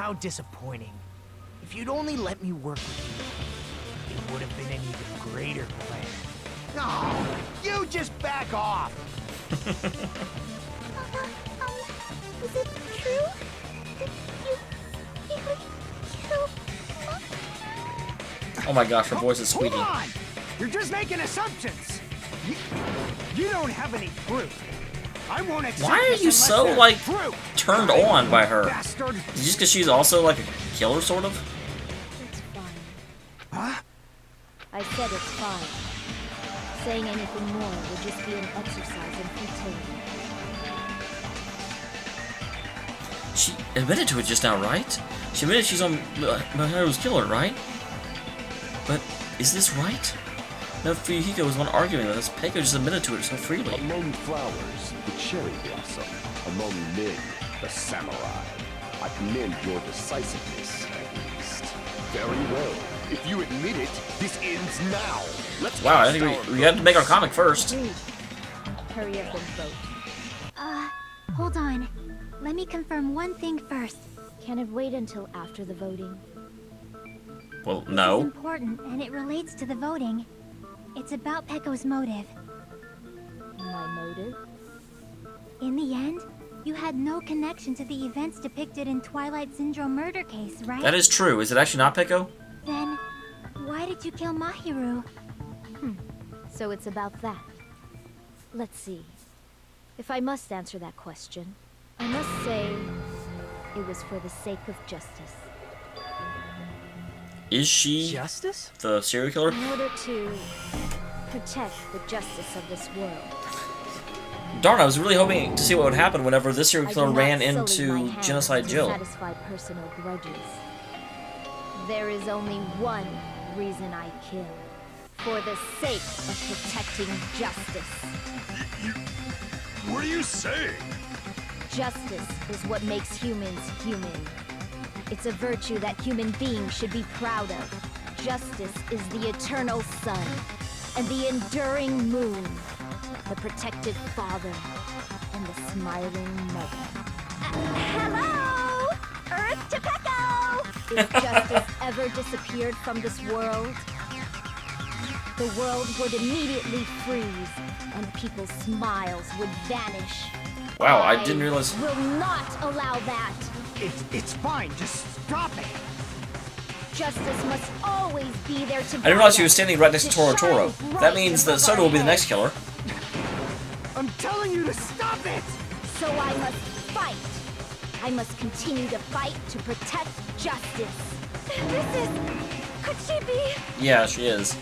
out disappointing. If you'd only let me work with you, it would have been an even greater plan. Oh, you just back off! Is it true? Did you really kill Oh my gosh, her voice is squeaky. Hold on! You're just making assumptions! You don't have any proof. I won't accept. Why are you so, like, turned on by her? Bastard. Is it just because she's also, like, a killer, sort of? It's fine. Huh? I said it's fine. Saying anything more would just be an exercise in futility. She admitted to it just now, right? She admitted she's on Mahiru's killer, right? But is this right? No, Fuyuhiko was the one arguing with us. Peiko just admitted to it so freely. Among flowers, the cherry blossom. Among men, the samurai. I commend your decisiveness, at least. Very well. If you admit it, this ends now. Let's Wow, I think we had to make our comic first. Hurry up and vote. Hold on. Let me confirm one thing first. Can it wait until after the voting? Well, This is no. important, and it relates to the voting. It's about Peko's motive. My motive? In the end, you had no connection to the events depicted in Twilight Syndrome murder case, right? That is true. Is it actually not Peiko? Then, why did you kill Mahiru? So it's about that. Let's see. If I must answer that question, I must say it was for the sake of justice. Is she Justice? the serial killer? In order to protect the justice of this world. Darn, I was really hoping to see what would happen whenever this serial I killer do not ran sully my into hands Genocide to Jill. satisfy personal grudges. There is only one reason I kill. For the sake of protecting justice. What are you saying? Justice is what makes humans human. It's a virtue that human beings should be proud of. Justice is the eternal sun and the enduring moon, the protected father and the smiling mother. Hello! Earth to Peko! If justice ever disappeared from this world, the world would immediately freeze and people's smiles would vanish. Wow, I didn't realize. Will not allow that. It's fine. Just stop it. Justice must always be there to I didn't realize she was standing right next to Toro Toro. That means that Soda will be the next killer. I'm telling you to stop it. So I must fight. I must continue to fight to protect justice. This is... Could she be? Yeah, she is.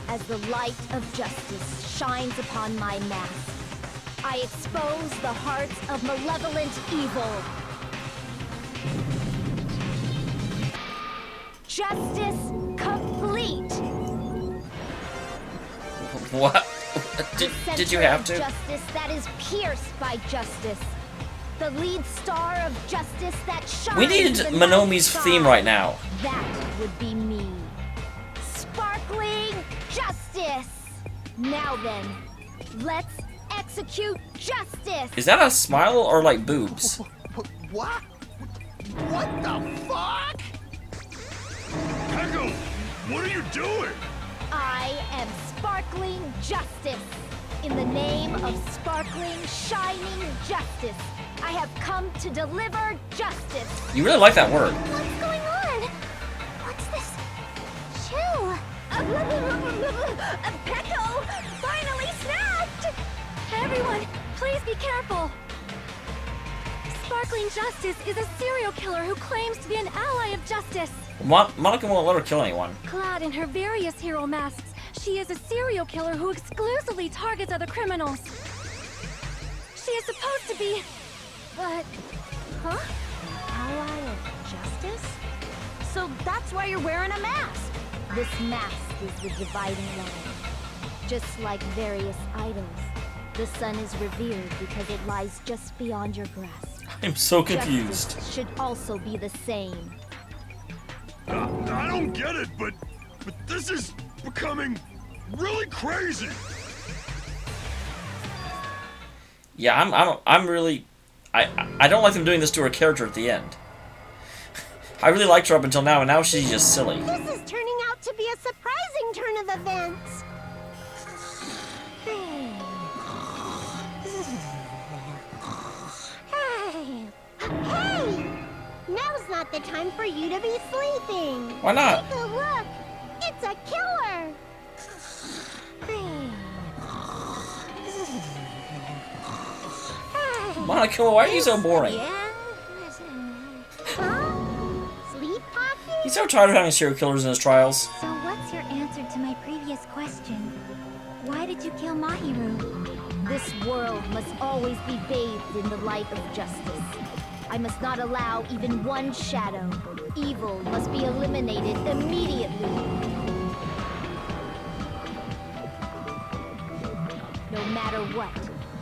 As the light of justice shines upon my mask, I expose the hearts of malevolent evil. Justice complete. What? Did you have to? Justice that is pierced by justice. The lead star of justice that shines. We needed the Monomi's night theme sky. right now. That would be me. Sparkling justice. Now then, let's execute justice. Is that a smile or like boobs? What? What the fuck? Peko, what are you doing? I am sparkling justice. In the name of sparkling, shining justice, I have come to deliver justice. You really like that word. What's going on? What's this? Chill. Peko finally snapped! Everyone, please be careful. Sparkling Justice is a serial killer who claims to be an ally of justice. Monica won't let her kill anyone. Clad in her various hero masks, she is a serial killer who exclusively targets other criminals. She is supposed to be... But... Huh? Ally of justice? So that's why you're wearing a mask. This mask is the dividing line. Just like various idols, the sun is revered because it lies just beyond your grasp. I'm so confused. Justice should also be the same. I don't get it, but this is becoming really crazy. Yeah, I'm really... I don't like them doing this to her character at the end. I really liked her up until now, and now she's just silly. This is turning out to be a surprising turn of events. Hey! Now's not the time for you to be sleeping. Why not? Take a look. It's a killer. Monica, why are you so boring? Yeah. Huh? Sleep pocket? He's so tired of having serial killers in his trials. So what's your answer to my previous question? Why did you kill Mahiru? This world must always be bathed in the light of justice. I must not allow even one shadow. Evil must be eliminated immediately. No matter what,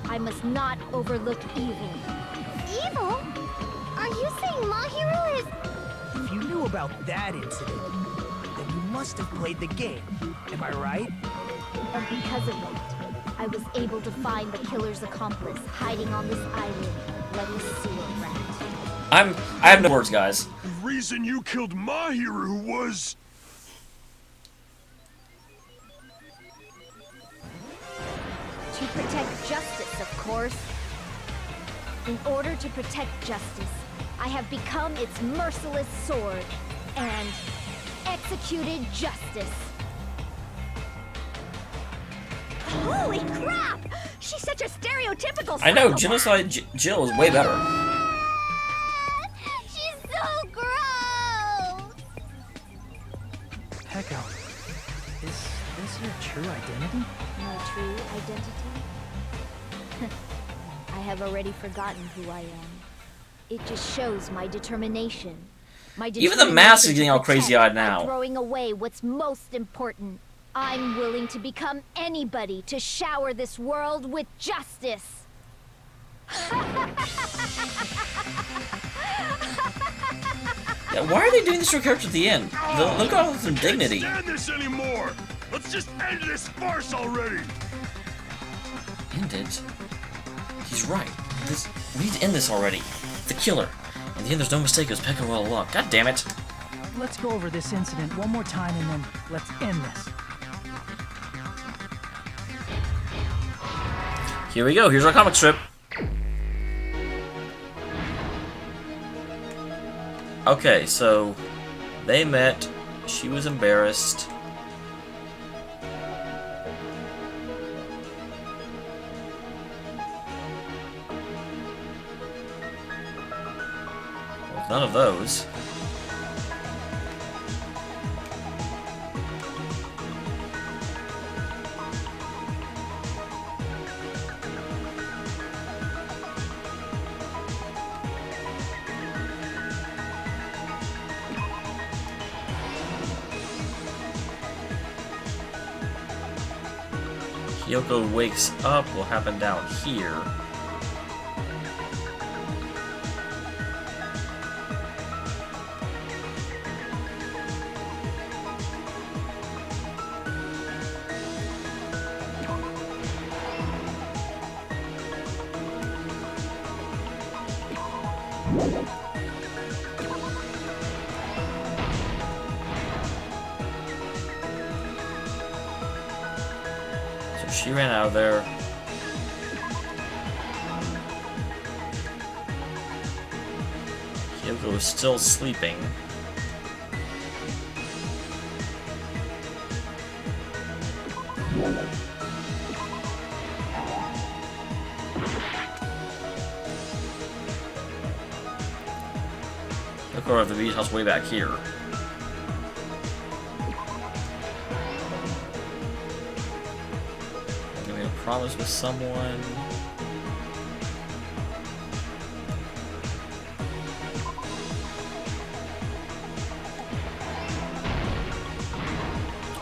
I must not overlook evil. Evil? Are you saying Mahiru is... If you knew about that incident, then you must have played the game. Am I right? And because of that, I was able to find the killer's accomplice hiding on this island. Let us see it, rat. I have no words, guys. The reason you killed Mahiru was... To protect justice, of course. In order to protect justice, I have become its merciless sword and executed justice. Holy crap! She's such a stereotypical I know, psychopath. Genocide Jill is way better. She's so gross! Peko, is this your true identity? My true identity? I have already forgotten who I am. It just shows my determination. Even the mask is getting all to protect crazy-eyed by now. Throwing away what's most important. I'm willing to become anybody to shower this world with justice. Yeah, why are they doing this to a character at the end? Look at all of some dignity. Can't stand this anymore! Let's just end this farce already! End it? He's right. We need to end this already. The killer. In the end, there's no mistake. It was Peko all along. God damn it. Let's go over this incident one more time and then let's end this. Here we go. Here's our comic strip. Okay, so they met. She was embarrassed. Well, none of those. Yoko wakes up will happen down here. So she ran out of there. Kyoko is still sleeping. Kyoko at the beach house way back here. Promise with someone.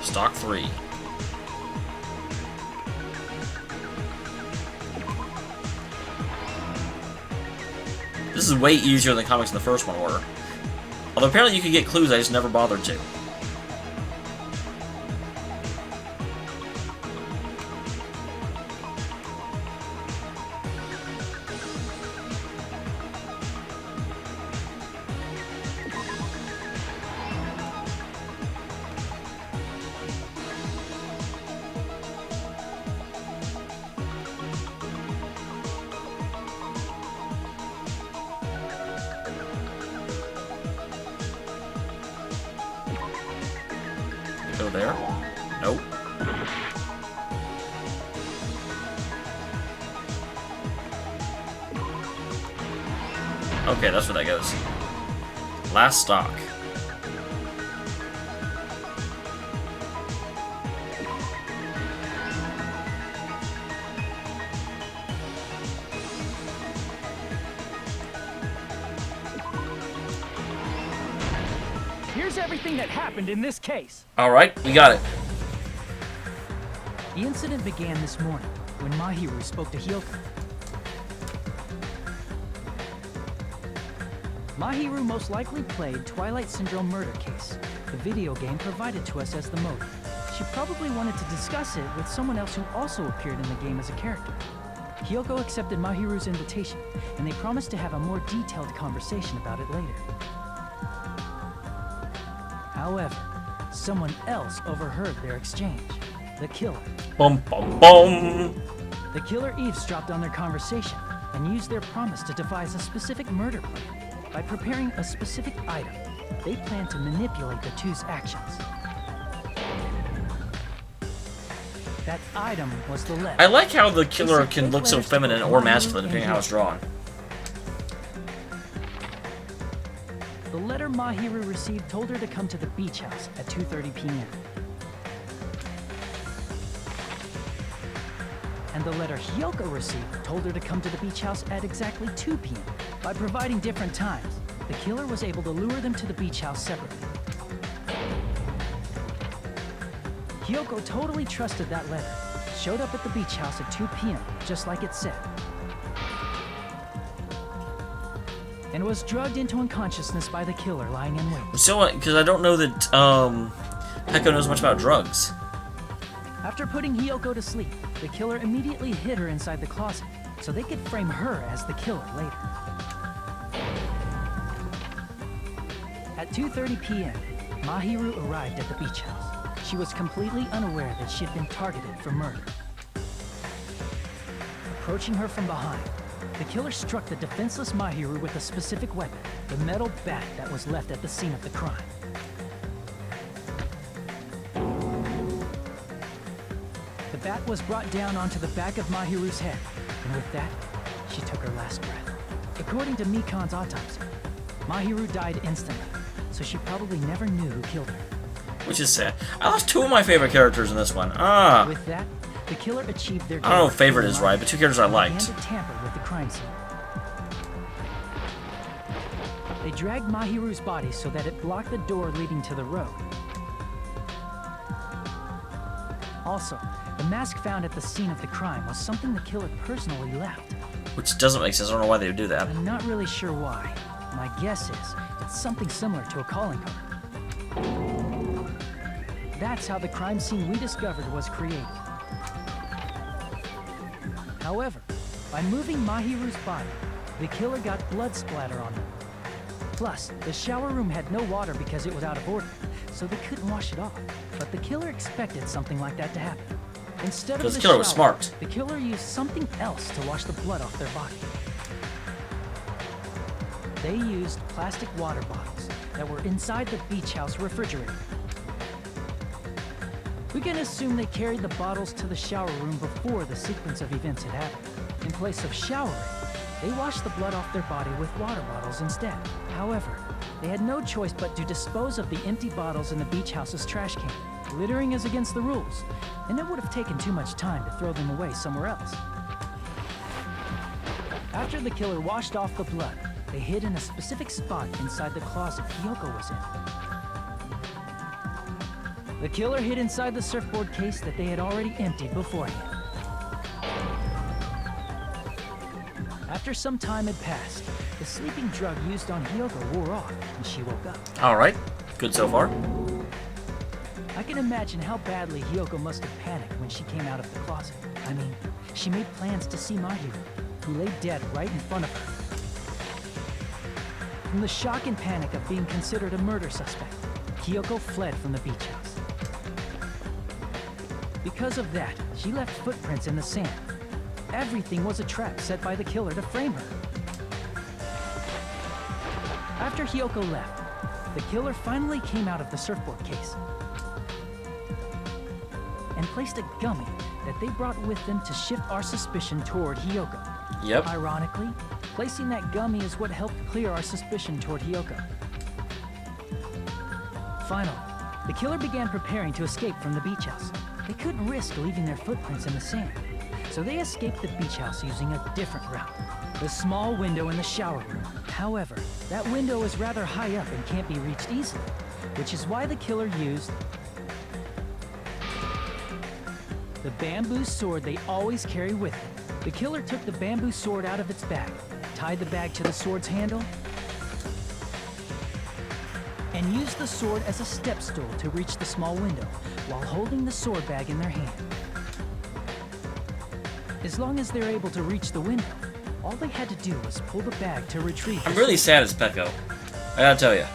Stock 3. This is way easier than comics in the first one were. Although apparently you could get clues, I just never bothered to. Go there. Nope. Okay, that's where that goes. Last stock. Here's everything that happened in this case. Alright, we got it. The incident began this morning when Mahiru spoke to Hyoko. Mahiru most likely played Twilight Syndrome Murder Case, the video game provided to us as the motive. She probably wanted to discuss it with someone else who also appeared in the game as a character. Hyoko accepted Mahiru's invitation, and they promised to have a more detailed conversation about it later. However, someone else overheard their exchange. The killer. Bum bum bum. The killer eavesdropped on their conversation and used their promise to devise a specific murder plan. By preparing a specific item, they plan to manipulate the two's actions. That item was the letter. I like how the killer can look so feminine or masculine depending on how it's drawn. The letter Mahiru received told her to come to the beach house at 2:30 p.m. And the letter Hyoko received told her to come to the beach house at exactly 2 p.m. By providing different times, the killer was able to lure them to the beach house separately. Hyoko totally trusted that letter, showed up at the beach house at 2 p.m., just like it said, and was drugged into unconsciousness by the killer lying in wait. So, because I don't know that Peko knows much about drugs. After putting Hyoko to sleep, the killer immediately hid her inside the closet, so they could frame her as the killer later. At 2:30 p.m., Mahiru arrived at the beach house. She was completely unaware that she'd been targeted for murder. Approaching her from behind, the killer struck the defenseless Mahiru with a specific weapon, the metal bat that was left at the scene of the crime. The bat was brought down onto the back of Mahiru's head, and with that, she took her last breath. According to Mikan's autopsy, Mahiru died instantly, so she probably never knew who killed her. Which is sad. I lost two of my favorite characters in this one. With that, the killer achieved their I don't know if favorite is right, but two characters I liked. And to tamper with the crime scene. They dragged Mahiru's body so that it blocked the door leading to the road. Also, the mask found at the scene of the crime was something the killer personally left. Which doesn't make sense. I don't know why they would do that. I'm not really sure why. My guess is it's something similar to a calling card. That's how the crime scene we discovered was created. However, by moving Mahiru's body, the killer got blood splatter on him. Plus, the shower room had no water because it was out of order, so they couldn't wash it off. But the killer expected something like that to happen. Instead of the killer was shower, smart. the killer used something else to wash the blood off their body. They used plastic water bottles that were inside the beach house refrigerator. We can assume they carried the bottles to the shower room before the sequence of events had happened. In place of showering, they washed the blood off their body with water bottles instead. However, they had no choice but to dispose of the empty bottles in the beach house's trash can. Littering is against the rules, and it would have taken too much time to throw them away somewhere else. After the killer washed off the blood, they hid in a specific spot inside the closet Hyoko was in. The killer hid inside the surfboard case that they had already emptied beforehand. After some time had passed, the sleeping drug used on Hyoko wore off, and she woke up. Alright. Good so far. I can imagine how badly Hyoko must have panicked when she came out of the closet. I mean, she made plans to see Mahiru, who lay dead right in front of her. From the shock and panic of being considered a murder suspect, Hyoko fled from the beach house. Because of that, she left footprints in the sand. Everything was a trap set by the killer to frame her. After Hyoko left, the killer finally came out of the surfboard case. and placed a gummy that they brought with them to shift our suspicion toward Hyoko. Yep. Ironically, placing that gummy is what helped clear our suspicion toward Hyoko. Finally, the killer began preparing to escape from the beach house. They couldn't risk leaving their footprints in the sand, so they escaped the beach house using a different route. The small window in the shower room. However, that window is rather high up and can't be reached easily, which is why the killer used the bamboo sword they always carry with them. The killer took the bamboo sword out of its bag, tied the bag to the sword's handle, and used the sword as a step stool to reach the small window while holding the sword bag in their hand. As long as they're able to reach the window, all they had to do was pull the bag to retrieve. I'm really sad it's Peko. I gotta tell you.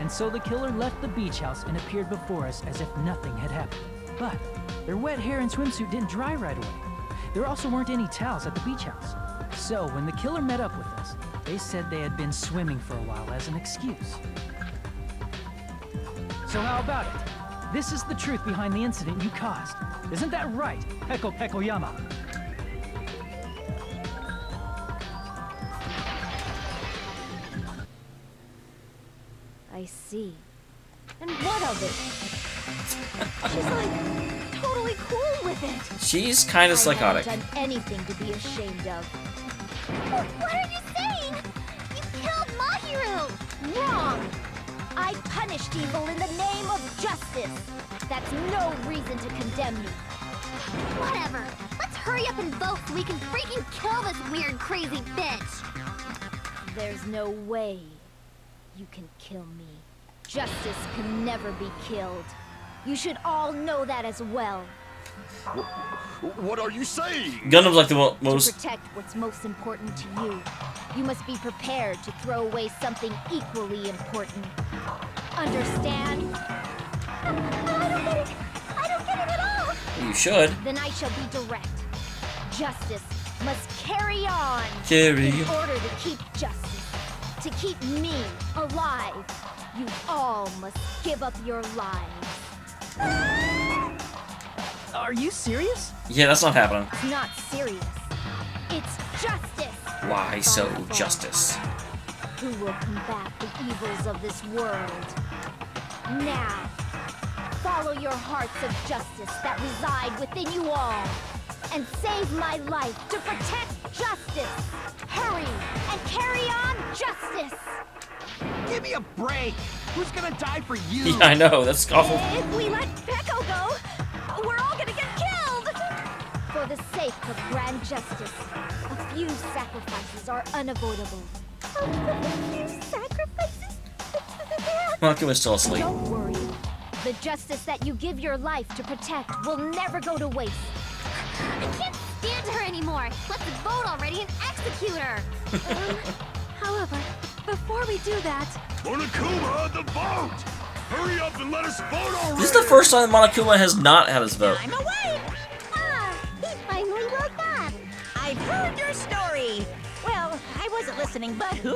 And so the killer left the beach house and appeared before us as if nothing had happened. But their wet hair and swimsuit didn't dry right away. There also weren't any towels at the beach house. So when the killer met up with us, they said they had been swimming for a while as an excuse. So how about it? This is the truth behind the incident you caused. Isn't that right, Peko Pekoyama? I see. And what of it? She's like totally cool with it. She's kind of psychotic. I haven't done anything to be ashamed of. What are you saying? You killed Mahiru! Wrong! I punished evil in the name of justice. That's no reason to condemn you. Whatever. Let's hurry up and vote so we can freaking kill this weird, crazy bitch. There's no way you can kill me. Justice can never be killed. You should all know that as well. What are you saying? Gundam's like the To most. protect what's most important to you, you must be prepared to throw away something equally important. Understand? I don't get it. I don't get it at all. You should. Then I shall be direct. Justice must carry on. Carry In on. order to keep justice, to keep me alive, you all must give up your lives. Are you serious? Yeah, that's not happening. It's not serious. It's justice. Why so justice? Who will combat the evils of this world? Now, follow your hearts of justice that reside within you all, and save my life to protect justice. Hurry and carry on justice. Give me a break! Who's gonna die for you? Yeah, I know. That's awful. If we let Peko go, we're all gonna get killed. For the sake of grand justice, a few sacrifices are unavoidable. A few sacrifices? Makuma's still asleep. Don't worry. The justice that you give your life to protect will never go to waste. I can't stand her anymore. Let's vote already and execute her. However, before we do that, Monokuma, the vote! Hurry up and let us vote already! This is the first time Monokuma has not had his vote. I'm awake! he finally woke up. I've heard your story! Well, I wasn't listening, but who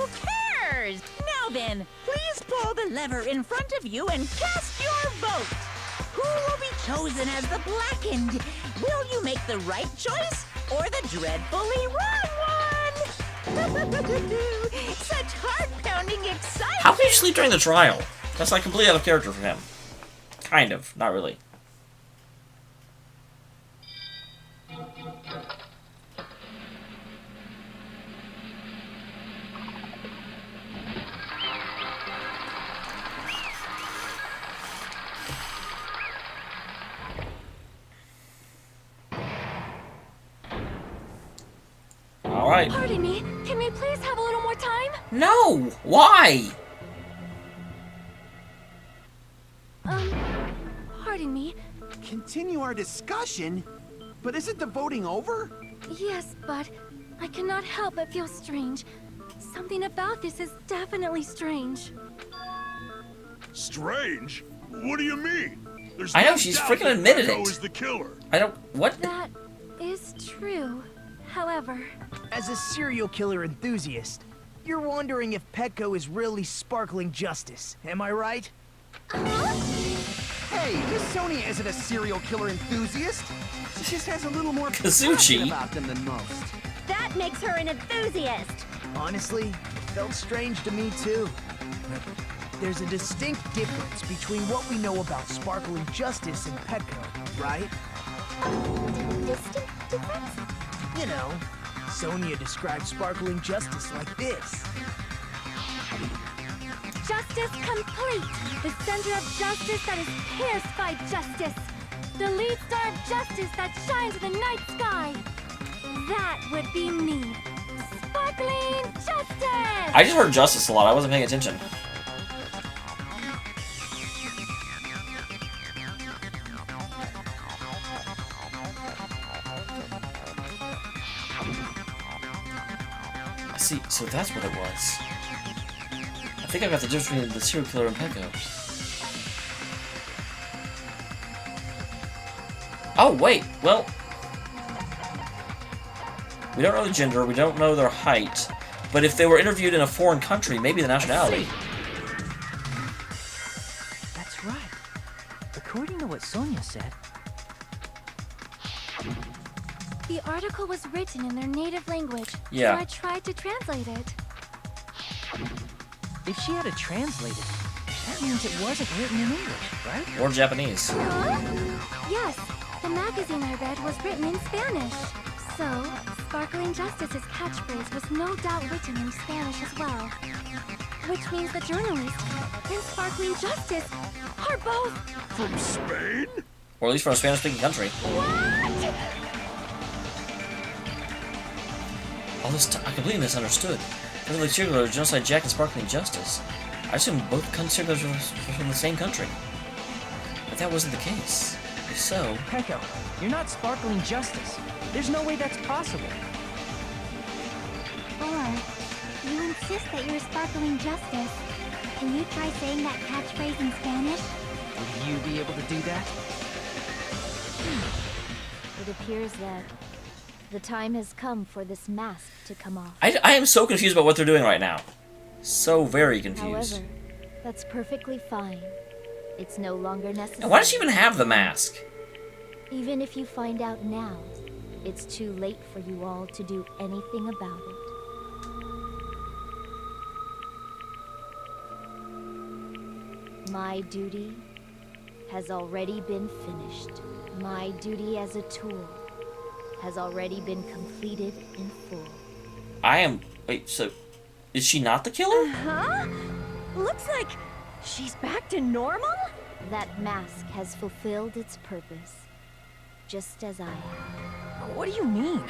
cares? Now then, please pull the lever in front of you and cast your vote! Who will be chosen as the blackened? Will you make the right choice or the dreadfully wrong one? Such heart-pounding excitement! How can you sleep during the trial? That's like completely out of character for him. Kind of, not really. Alright. Pardon me, can we please have a little more time? No! Why? Pardon me. Continue our discussion? But isn't the voting over? Yes, but I cannot help but feel strange. Something about this is definitely strange. Strange? What do you mean? There's I know, no she's doubt freaking that admitted Peko it. is the killer. I don't. What? That is true. However, As a serial killer enthusiast, you're wondering if Peko is really sparkling justice, am I right? huh? Hey, Miss Sonia isn't a serial killer enthusiast. She just has a little more Kazuchi. passion about them than most. That makes her an enthusiast. Honestly, it felt strange to me too. There's a distinct difference between what we know about Sparkling Justice and Petco, right? Distinct difference? You know, Sonia describes Sparkling Justice like this. Justice complete. The center of justice that is pierced by justice. The lead star of justice that shines in the night sky. That would be me. Sparkling Justice! I just heard justice a lot. I wasn't paying attention. I see. So that's what it was. I think I got the difference between the serial killer and Pecco. Oh, wait. Well, we don't know the gender, we don't know their height, but if they were interviewed in a foreign country, maybe the nationality. That's right. According to what Sonia said, The article was written in their native language, Yeah. so I tried to translate it. if she had it translated, that means it wasn't written in English, right? Or Japanese. Huh? Yes, the magazine I read was written in Spanish. So, Sparkling Justice's catchphrase was no doubt written in Spanish as well. Which means the journalist and Sparkling Justice are both... From Spain? Or at least from a Spanish-speaking country. What? All this time, I completely misunderstood. Because like serial killer, Genocide Jack and Sparkling Justice. I assumed both serial killers were from the same country. But that wasn't the case. If so... Pecco, you're not Sparkling Justice. There's no way that's possible. Or, you insist that you're Sparkling Justice. Can you try saying that catchphrase in Spanish? Would you be able to do that? It appears that the time has come for this mask to come off. I am so confused about what they're doing right now. So very confused. However, that's perfectly fine. It's no longer necessary. And why does she even have the mask? Even if you find out now, it's too late for you all to do anything about it. My duty has already been finished. My duty as a tool has already been completed in full. I am... Wait, so... Is she not the killer? Huh? Looks like she's back to normal? That mask has fulfilled its purpose, just as I have. What do you mean?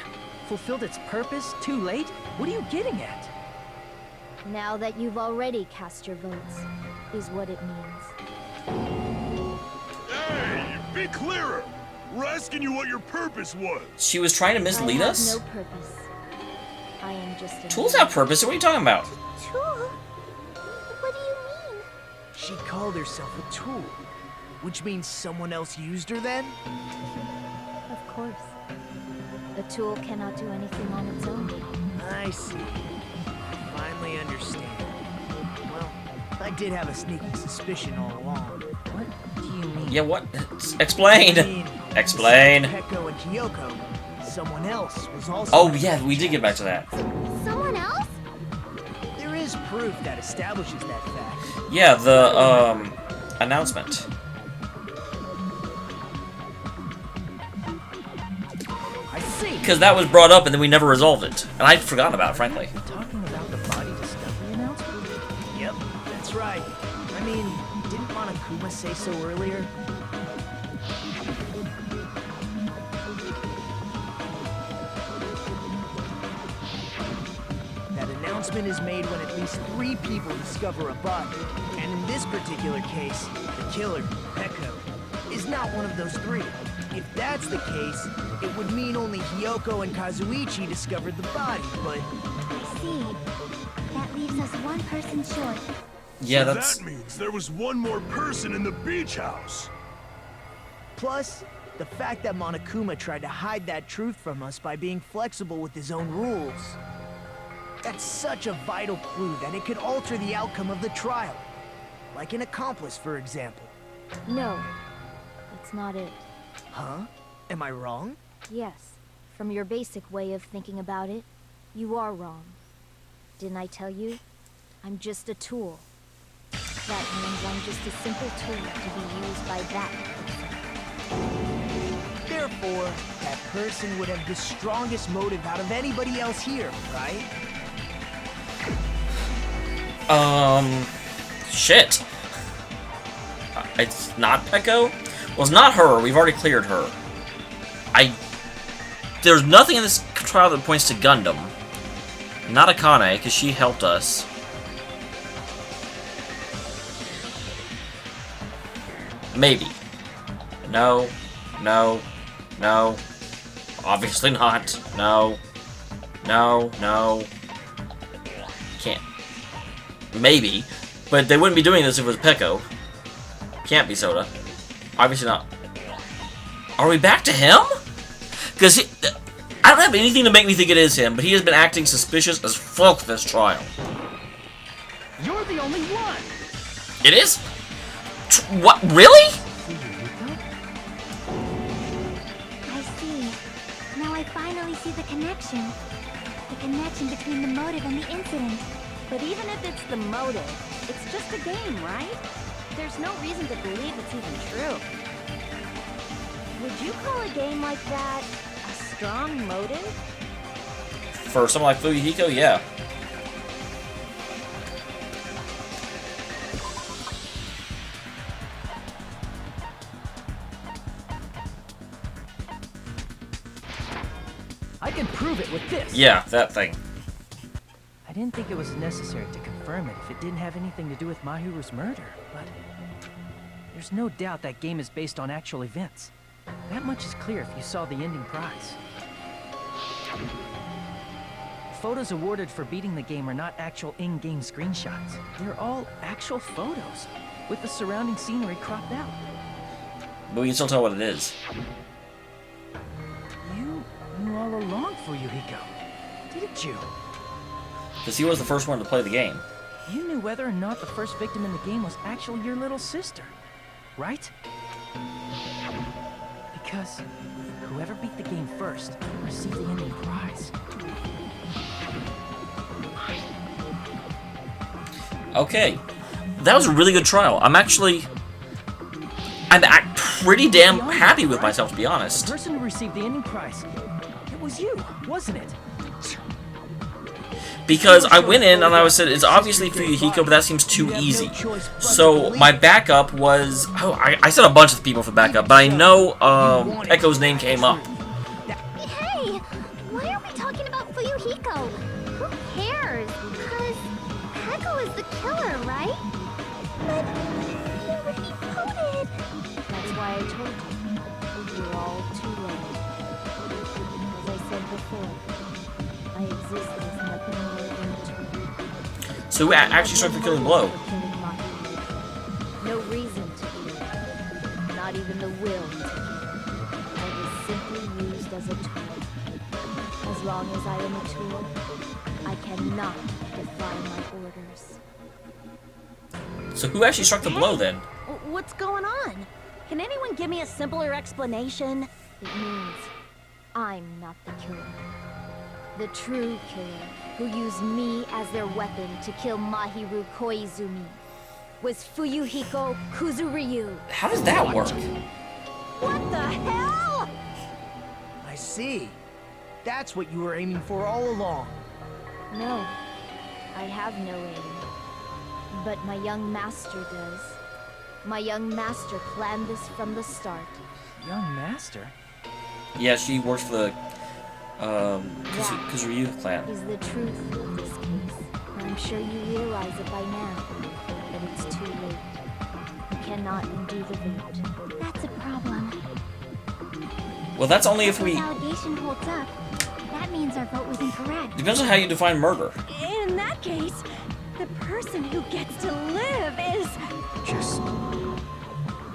Fulfilled its purpose? Too late? What are you getting at? Now that you've already cast your votes, is what it means. Hey, be clearer! We're asking you what your purpose was. She was trying to mislead I have us? no purpose. I am just a Tools have purpose, what are you talking about? Tool? What do you mean? She called herself a tool, which means someone else used her then? Of course. A tool cannot do anything on its own. I see. I finally understand. Well, I did have a sneaking suspicion all along. What do you mean? Yeah, what? Explain! I mean, Explain! besides Pecco and Kyoko, someone else was also... Oh yeah, we did get back to that. Someone else? There is proof that establishes that fact. Yeah, the, announcement. I see. Because that was brought up and then we never resolved it. And I'd forgotten about it, frankly. You're talking about the body discovery announcement? Yep, that's right. I mean, didn't Monokuma say so earlier? That announcement is made when at least 3 people discover a body. And in this particular case, the killer, Pecco, is not one of those 3. If that's the case, it would mean only Hyoko and Kazuichi discovered the body, but... I see. That leaves us one person short. Yeah, So that's... that means there was one more person in the beach house. Plus, the fact that Monokuma tried to hide that truth from us by being flexible with his own rules. That's such a vital clue that it could alter the outcome of the trial. Like an accomplice, for example. No, That's not it. Huh? Am I wrong? Yes, from your basic way of thinking about it, you are wrong. Didn't I tell you? I'm just a tool. That means I'm just a simple tool to be used by that person. Therefore, that person would have the strongest motive out of anybody else here, right? Shit. It's not Peko? Well, it's not her. We've already cleared her. There's nothing in this trial that points to Gundam. Not Akane, because she helped us. Maybe. No. No. No. Obviously not. No. No. No. Can't. Maybe. But they wouldn't be doing this if it was Peko. Can't be Soda. Obviously not. Are we back to him? Because I don't have anything to make me think it is him, but he has been acting suspicious as fuck this trial. You're the only one! It is? What? Really? I see. Now I finally see the connection. The connection between the motive and the incident. But even if it's the motive, it's just a game, right? There's no reason to believe it's even true. Would you call a game like that a strong motive? For someone like Fuyuhiko, yeah. I can prove it with this! Yeah, that thing. I didn't think it was necessary to confirm it if it didn't have anything to do with Mahiru's murder, but there's no doubt that game is based on actual events. That much is clear if you saw the ending prize. Photos awarded for beating the game are not actual in-game screenshots. They're all actual photos, with the surrounding scenery cropped out. But we can still tell what it is. You knew all along, Fuyuhiko, didn't you? Because he was the first one to play the game. You knew whether or not the first victim in the game was actually your little sister, right? Because whoever beat the game first received the ending prize. Okay. That was a really good trial. I'm pretty damn happy with myself, to be honest. The person who received the ending prize, it was you, wasn't it? Because I went in and I said, it's obviously Fuyuhiko, but that seems too easy. So my backup was... Oh, I said a bunch of people for backup, but I know Eko's name came up. Hey! Why are we talking about Fuyuhiko? Who cares? Because Peko is the killer, right? But he already voted. That's why I told you. You're all too late. As I said before, I exist as nothing more than a tool. So who actually struck the killing blow? No reason to kill. Not even the will to kill. I was simply used as a tool. As long as I am a tool, I cannot defy my orders. So who actually struck the blow then? What's going on? Can anyone give me a simpler explanation? It means I'm not the killer. The true killer, who used me as their weapon to kill Mahiru Koizumi, was Fuyuhiko Kuzuryu. How does that work? What the hell? I see. That's what you were aiming for all along. No, I have no aim. But my young master does. My young master planned this from the start. Young master? Yeah, she works for the Kuzuryu clan. Is the truth of this case. I'm sure you realize it by now, but it's too late. You cannot undo the vote. That's a problem. Well, that's only if If we... this allegation holds up, that means our vote was incorrect. Depends on how you define murder. In that case, the person who gets to live is... Just...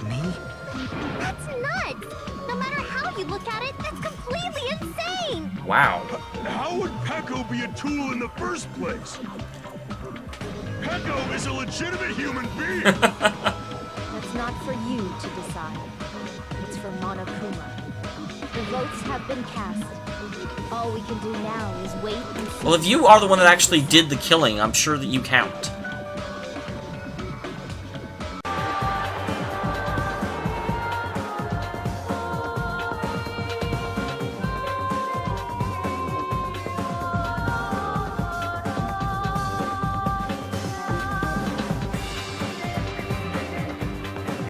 me? That's nuts! No matter how you look at it, that's completely insane! Wow. How would Peko be a tool in the first place? Peko is a legitimate human being! That's not for you to decide. It's Monokuma. The votes have been cast. All we can do now is wait and see. Well, if you are the one that actually did the killing, I'm sure that you count.